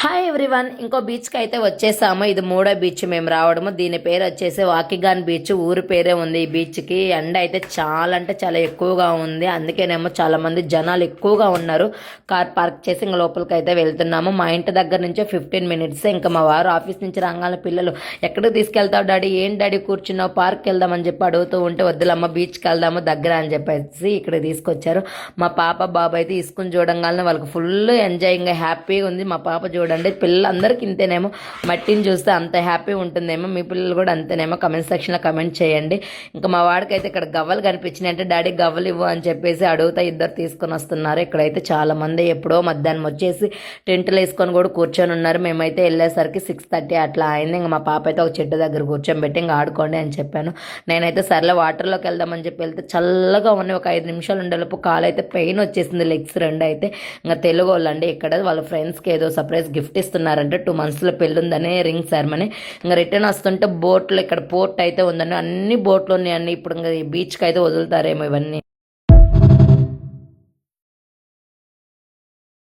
Hi everyone, ఇంకో బీచ్కి అయితే వచ్చేసాము. ఇది మూడో బీచ్ మేము రావడము. దీని పేరు వచ్చేసి వాకిగాన్ బీచ్. ఊరి పేరే ఉంది ఈ బీచ్కి. ఎండ అయితే చాలా అంటే చాలా ఎక్కువగా ఉంది. అందుకేనేమో చాలా మంది జనాలు ఎక్కువగా ఉన్నారు. కార్ పార్క్ చేసి ఇంక లోపలికి అయితే వెళ్తున్నాము. మా ఇంటి దగ్గర నుంచే 15 మినిట్స్. ఇంకా మా వారు ఆఫీస్ నుంచి రాగానే పిల్లలు ఎక్కడికి తీసుకెళ్తావు డాడీ, ఏం డాడీ కూర్చున్నావు, పార్క్కి వెళ్దామని చెప్పి అడుగుతూ ఉంటే వద్దులమ్మ బీచ్కి వెళ్దాము దగ్గర అని చెప్పేసి ఇక్కడ తీసుకొచ్చారు. మా పాప బాబు అయితే ఇసుకుని చూడంగానే వాళ్ళకి ఫుల్ ఎంజాయింగ్ హ్యాపీగా ఉంది. మా పాప చూడండి, పిల్లలందరికీ ఇంతేనేమో, మట్టిని చూస్తే అంత హ్యాపీ ఉంటుందేమో. మీ పిల్లలు కూడా అంతేనేమో. కమెంట్ సెక్షన్లో కమెంట్ చేయండి. ఇంకా మా వాడికి అయితే ఇక్కడ గవ్వలు కనిపించినాయి అంటే డాడీ గవ్వలు ఇవ్వు అని చెప్పేసి అడుగుతా ఇద్దరు తీసుకొని వస్తున్నారు. ఇక్కడైతే చాలా మంది ఎప్పుడో మధ్యాహ్నం వచ్చేసి టెంట్లు వేసుకొని కూడా కూర్చొని ఉన్నారు. మేమైతే వెళ్ళేసరికి 6:30 అట్లా అయింది. ఇంకా మా పాప అయితే ఒక చెట్టు దగ్గర కూర్చోబెట్టి ఇంకా ఆడుకోండి అని చెప్పాను. నేనైతే సర్లే వాటర్లోకి వెళ్దామని చెప్పి వెళ్తే చల్లగా ఉన్నాయి. ఒక 5 నిమిషాలు ఉండేలోపు కాలు అయితే పెయిన్ వచ్చేసింది, లెగ్స్ రెండు అయితే. ఇంకా తెలుగు వాళ్ళండి ఇక్కడ వాళ్ళ ఫ్రెండ్స్కి ఏదో సర్ప్రైజ్ గిఫ్ట్ ఇస్తున్నారంటే 2 monthsలో పెళ్ళి ఉందని రింగ్ సెరమనీ. ఇంకా రిటర్న్ వస్తుంటే బోట్లో ఇక్కడ పోర్ట్ అయితే ఉందని అన్ని బోట్లు ఉన్నాయండి. ఇప్పుడు ఇంకా ఈ బీచ్కి అయితే వదులుతారేమో ఇవన్నీ.